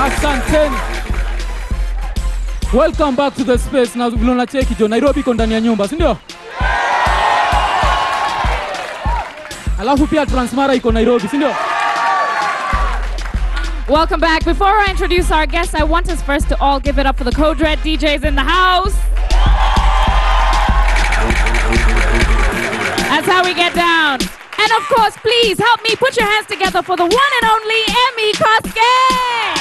Asanteni. Welcome back to the space. Na vile cheki jo Nairobi iko ndani ya nyumba, si ndio? Alafu pia Transmara iko Nairobi, si ndio? Welcome back. Before I introduce our guests, I want us first to all give it up for the Code Red DJs in the house. That's how we get down. And of course, please help me put your hands together for the one and only Emmy Kosgei.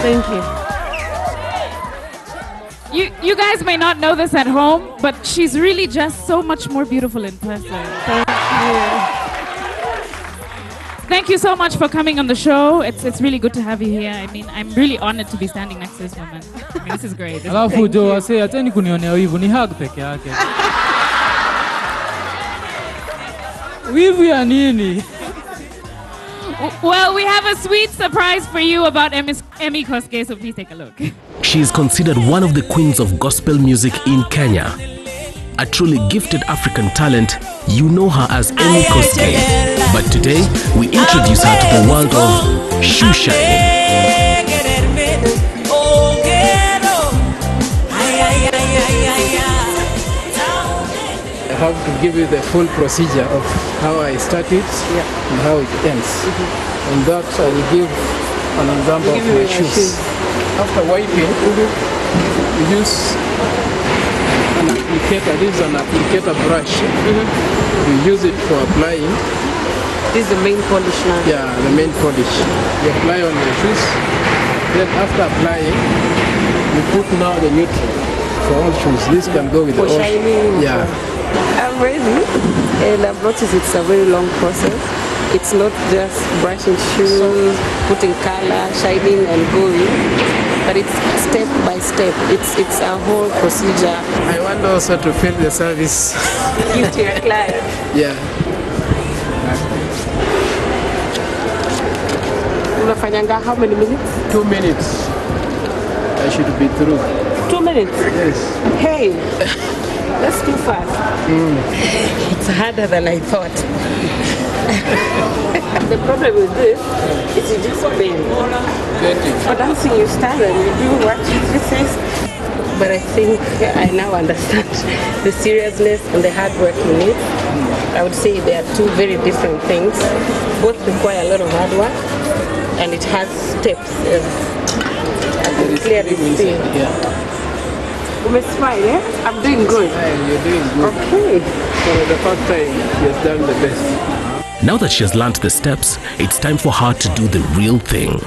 Thank you. Thank you. You guys may not know this at home, but she's really just so much more beautiful in person. Thank you. Thank you so much for coming on the show. It's really good to have you here. I mean, I'm really honored to be standing next to this woman. I mean, this is great. Alafu jo wase ateni kunionea wivu ni hug peke yake. Wivu ya nini? Well, we have a sweet surprise for you about Emmy Kosgei, so please take a look. She is considered one of the queens of gospel music in Kenya. A truly gifted African talent, you know her as Emmy Kosgei. But today, we introduce her to the world of shoe shining. I have to give you the full procedure of how I started and how it ends. And that I will give an example of my shoes. After wiping, you use an applicator. This is an applicator brush. You use it for applying. This is the main polish now? Yeah, the main polish. You apply on your shoes. Then after applying, you put now the neutral for all shoes. This can go with for all shining. Yeah. I'm ready, and I've noticed it's a very long process. It's not just brushing shoes, putting color, shining and going, but it's step by step. It's a whole procedure. I want also to feel the service. Give to your client. Yeah. Unafanyanga how many minutes? 2 minutes. I should be through. 2 minutes? Yes. Hey, that's too fast. It's harder than I thought. The problem with this is you just bend. For dancing you stand and you do what it says. But I think I now understand the seriousness and the hard work you need. I would say they are two very different things. Both require a lot of hard work and it has steps. Clearly see. Smile, eh? I'm doing good. You're doing good. Okay. For the first time, she has done the best. Now that she has learned the steps, it's time for her to do the real thing.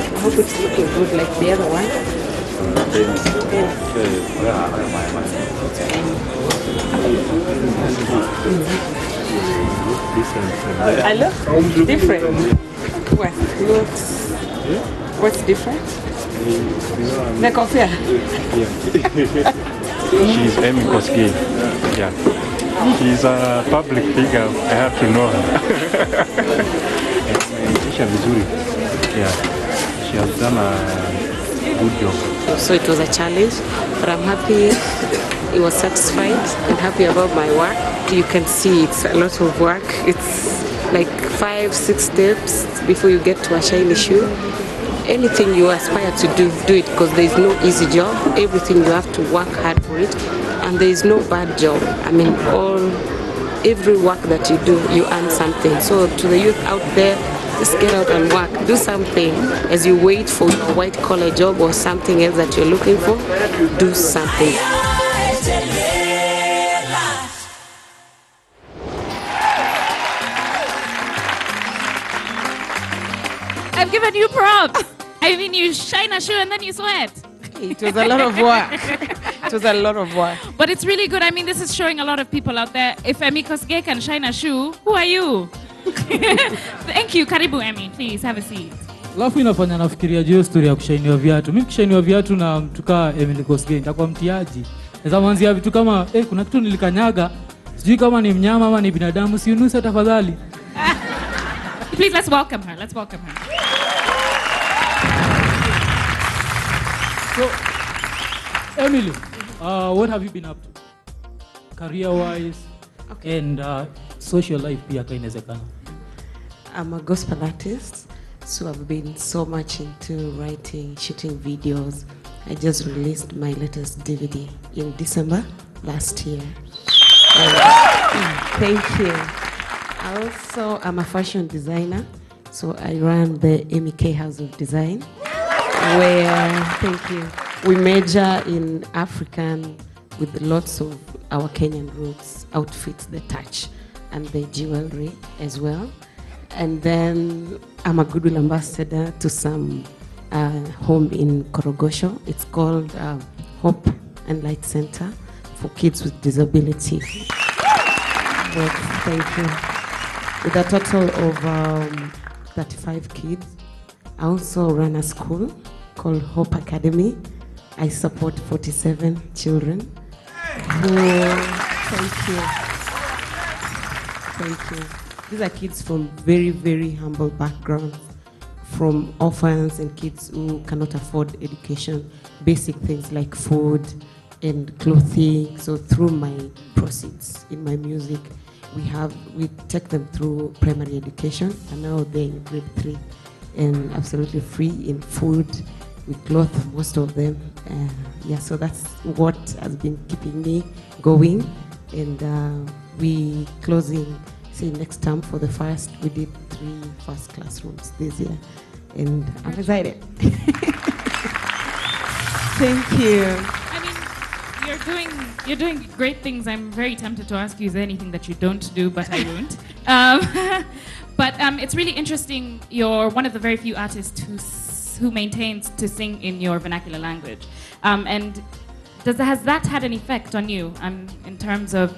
I hope it's looking good like the other one. I look different. What's different? The coffee. She's Emmy Kosgei. Yeah. She's a public figure. I have to know her. Yeah. She has done a good job. So it was a challenge, but I'm happy. I was satisfied and happy about my work. You can see it's a lot of work. It's like 5-6 steps before you get to a shiny shoe. Anything you aspire to do it, because there is no easy job. Everything you have to work hard for it, and there is no bad job. I mean, every work that you do, you earn something. So to the youth out there, just get out and work. Do something as you wait for your white collar job or something else that you're looking for. Do something. I've given you props. I mean, you shine a shoe and then you sweat. It was a lot of work. It was a lot of work. But it's really good. I mean, this is showing a lot of people out there. If Emmy Kosgei can shine a shoe, who are you? Thank you. Karibu, Emmy. Please, have a seat. Alafu inafanya nafikiria juu story ya kushainiwa viatu. Mimi kushainiwa viatu na mtu kama Emmy Kosgei nitakuwa mtiaji. Naweza kuanzia vitu kama kuna kitu nilikanyaga. Sijui kama ni mnyama ama ni binadamu, si unuse tafadhali. Please, let's welcome her. Let's welcome her. So, Emily, what have you been up to? Career-wise and social life pia kainezekana. I'm a gospel artist, so I've been so much into writing, shooting videos. I just released my latest DVD in December last year. Thank you. Also, I'm a fashion designer, so I run the Emmy House of Design, where, thank you, we major in African with lots of our Kenyan roots, outfits, the touch, and the jewelry as well. And then I'm a goodwill ambassador to some home in Korogosho. It's called Hope and Light Center for kids with disability. But thank you. With a total of 35 kids. I also run a school called Hope Academy. I support 47 children. Thank you. Thank you. These are kids from very, very humble backgrounds, from orphans and kids who cannot afford education, basic things like food and clothing. So through my proceeds in my music, we take them through primary education, and now they're in grade 3 and absolutely free in food. We clothe most of them. So that's what has been keeping me going. And we closing, say next term for the first, we did 3 first classrooms this year. And I'm excited. Thank you. I mean, you're doing great things. I'm very tempted to ask you, is there anything that you don't do, but I won't. But it's really interesting. You're one of the very few artists who maintains to sing in your vernacular language. And has that had an effect on you in terms of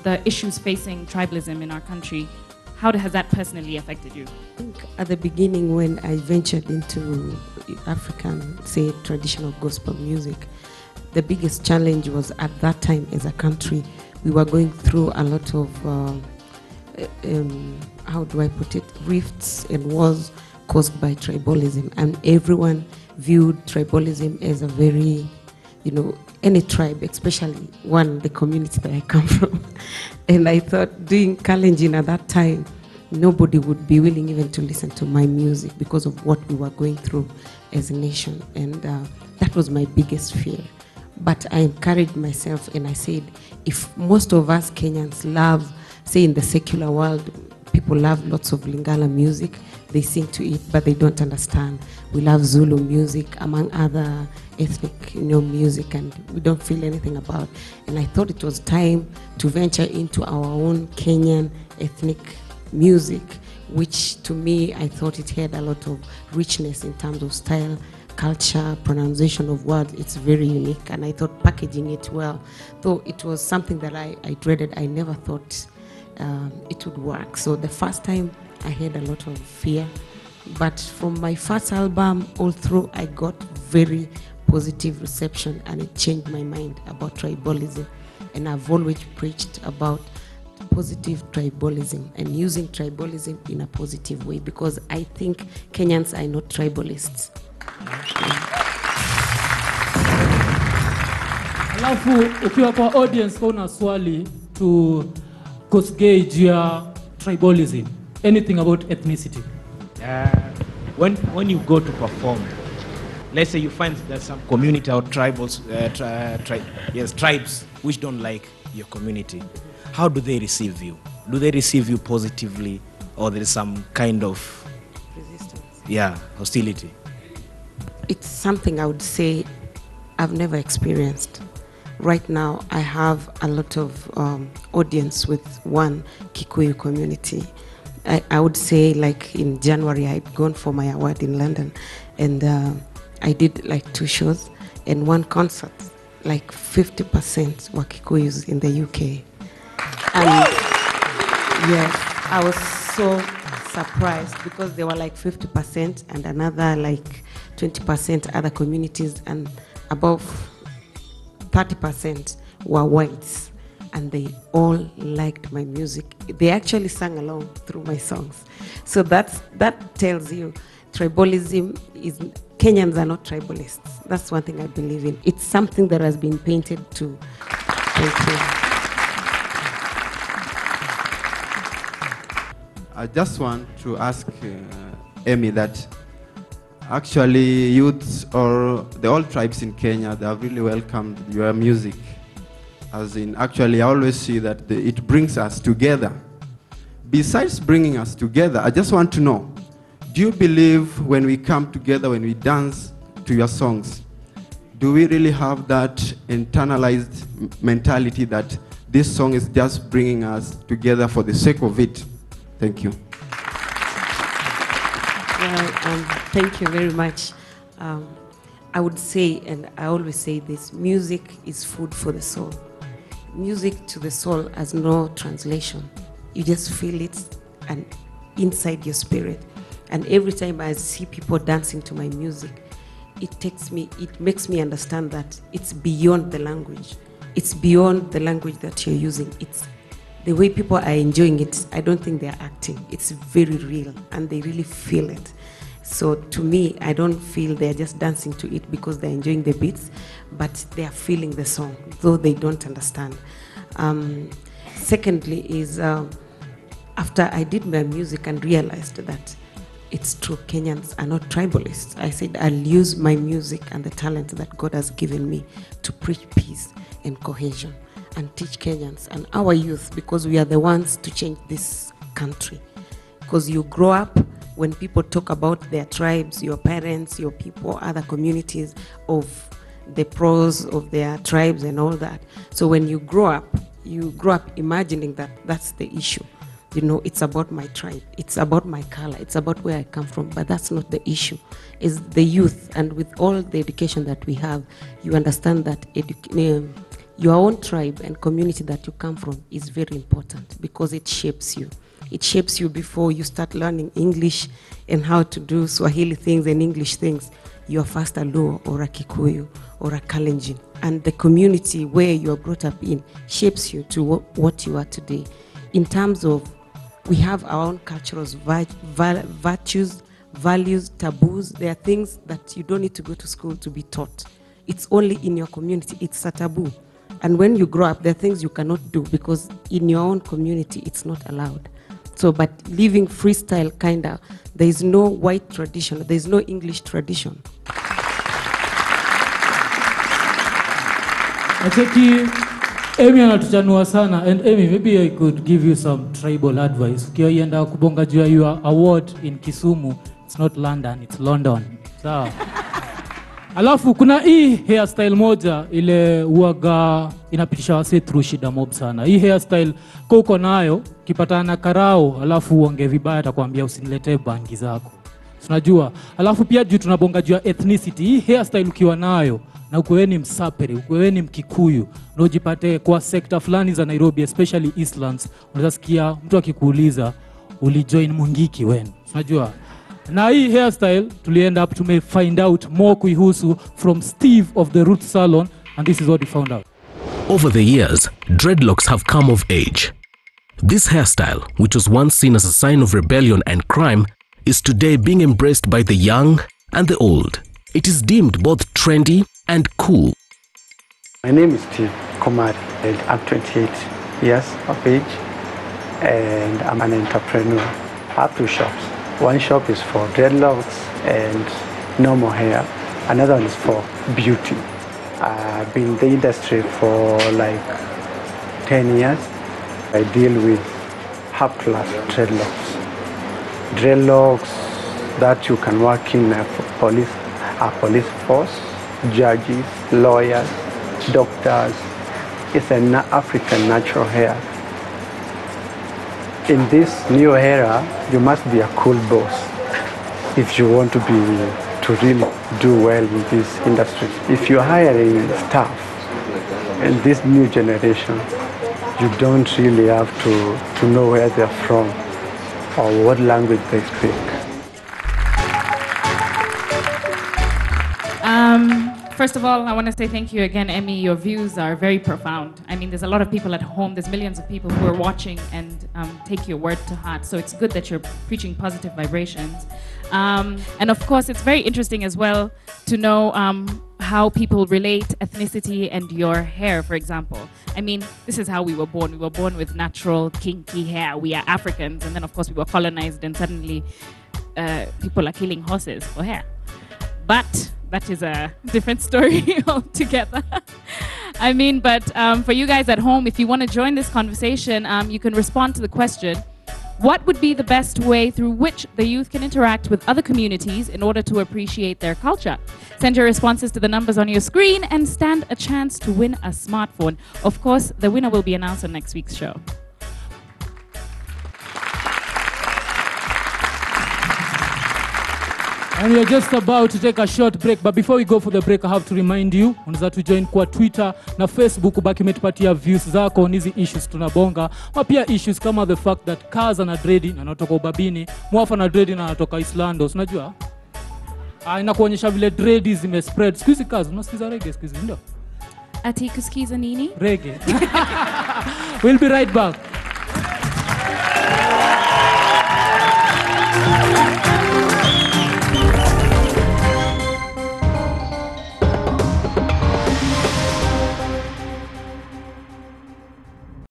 the issues facing tribalism in our country? How has that personally affected you? I think at the beginning, when I ventured into African, say, traditional gospel music, the biggest challenge was at that time as a country, we were going through a lot of, how do I put it, rifts and wars caused by tribalism. And everyone viewed tribalism as a very, any tribe, especially the community that I come from. And I thought doing Kalenjin at that time, nobody would be willing even to listen to my music because of what we were going through as a nation. And that was my biggest fear. But I encouraged myself and I said, if most of us Kenyans love, say in the secular world, people love lots of Lingala music, they sing to it, but they don't understand. We love Zulu music, among other ethnic music, and we don't feel anything about. And I thought it was time to venture into our own Kenyan ethnic music, which to me, I thought it had a lot of richness in terms of style, culture, pronunciation of words. It's very unique, and I thought packaging it well, though it was something that I dreaded. I never thought it would work. So the first time I had a lot of fear, but from my first album all through, I got very positive reception, and it changed my mind about tribalism. And I've always preached about positive tribalism and using tribalism in a positive way, because I think Kenyans are not tribalists. Alafu ukiwa kwa audience kuna swali to Kosgei juu ya tribalism, anything about ethnicity? When you go to perform, let's say you find there's some community or tribes which don't like your community. How do they receive you? Do they receive you positively, or there is some kind of resistance? Hostility? It's something I would say I've never experienced. Right now, I have a lot of audience with one Kikuyu community. I would say, like in January, I'd gone for my award in London, and I did like 2 shows and 1 concert. Like 50% were Kikuyus in the UK. And yes, I was so surprised because they were like 50% and another like 20% other communities, and above 30% were whites, and they all liked my music. They actually sang along through my songs. So that tells you tribalism is, Kenyans are not tribalists. That's one thing I believe in. It's something that has been painted to. Thank you. I just want to ask Emmy that actually youths or the all tribes in Kenya, they have really welcomed your music. As in, actually, I always see that it brings us together. Besides bringing us together, I just want to know, do you believe when we come together, when we dance to your songs, do we really have that internalized mentality that this song is just bringing us together for the sake of it? Thank you. Well, thank you very much. I would say, and I always say this, music is food for the soul. Music to the soul has no translation. You just feel it and inside your spirit. And every time I see people dancing to my music, it makes me understand that it's beyond the language. It's beyond the language that you're using. It's the way people are enjoying it. I don't think they're acting. It's very real and they really feel it. So to me, I don't feel they're just dancing to it because they're enjoying the beats, but they're feeling the song, though they don't understand. Secondly is, after I did my music and realized that it's true, Kenyans are not tribalists, I said I'll use my music and the talent that God has given me to preach peace and cohesion and teach Kenyans and our youth, because we are the ones to change this country. Because you grow up, when people talk about their tribes, your parents, your people, other communities, of the pros of their tribes and all that. So when you grow up imagining that that's the issue. You know, it's about my tribe, it's about my color, it's about where I come from, but that's not the issue. It's the youth, and with all the education that we have, you understand that your own tribe and community that you come from is very important because it shapes you. It shapes you before you start learning English and how to do Swahili things and English things. You are first a Luo or a Kikuyu or a Kalenjin. And the community where you are brought up in shapes you to what you are today. In terms of, we have our own cultural virtues, values, taboos. There are things that you don't need to go to school to be taught. It's only in your community. It's a taboo. And when you grow up, there are things you cannot do because in your own community, it's not allowed. So, but living freestyle kinda, there is no white tradition, there is no English tradition. Acheki, Emmy anatuchanua sana, and Emmy, maybe I could give you some tribal advice. Ukiwa yenda kubonga juu ya your award in Kisumu, it's not London, it's London. Sawa. Alafu kuna hii hairstyle moja ile uaga inapitisha wase through shida mob sana. Hii hairstyle kwa uko nayo, kipatana na karao, alafu uonge vibaya atakwambia usiniletee bangi zako. Unajua? Alafu pia juu tunabonga juu ya ethnicity. Hii hairstyle ukiwa nayo na ukowe ni Msapere, ukowe ni Mkikuyu, na ujipate kwa sekta fulani za Nairobi, especially Eastlands, unaweza sikia mtu akikuuliza ulijoin Mungiki when. Unajua? Na hii hairstyle tulienda up to find out more kuihusu from Steve of the Root Salon, and this is what we found out. Over the years, dreadlocks have come of age. This hairstyle, which was once seen as a sign of rebellion and crime, is today being embraced by the young and the old. It is deemed both trendy and cool. My name is Steve Komari, and I'm 28 years of age, and I'm an entrepreneur. I have two shops. One shop is for dreadlocks and normal hair. Another one is for beauty. I've been in the industry for like 10 years. I deal with half-class dreadlocks. Dreadlocks that you can work in a police force, judges, lawyers, doctors. It's an African natural hair. In this new era, you must be a cool boss if you want to really do well in this industry. If you're hiring staff in this new generation, you don't really have to know where they're from. or what language they speak. First of all, I want to say thank you again, Emmy. Your views are very profound. I mean, there's a lot of people at home. There's millions of people who are watching and take your word to heart. So it's good that you're preaching positive vibrations. And of course, it's very interesting as well to know how people relate ethnicity and your hair, for example. I mean, this is how we were born. We were born with natural, kinky hair. We are Africans. And then, of course, we were colonized and suddenly people are killing horses for hair. But that is a different story altogether. I mean, but for you guys at home, if you want to join this conversation, you can respond to the question, what would be the best way through which the youth can interact with other communities in order to appreciate their culture? Send your responses to the numbers on your screen and stand a chance to win a smartphone. Of course, the winner will be announced on next week's show. And we are just about to take a short break, but before we go for the break, I have to remind you, unaweza to join kwa Twitter na Facebook, ubaki umetupatia views zako on hizi issues tunabonga. Ma pia issues kama the fact that Kaz ana dread na anatoka Ubabini, Mwafa na dread na anatoka Islandos, unajua? Inakuonyesha vile dread zimespread. Siku hizi Kaz, unasikiza reggae siku hizi ndio? Ati kusikiza nini? Reggae. We'll be right back.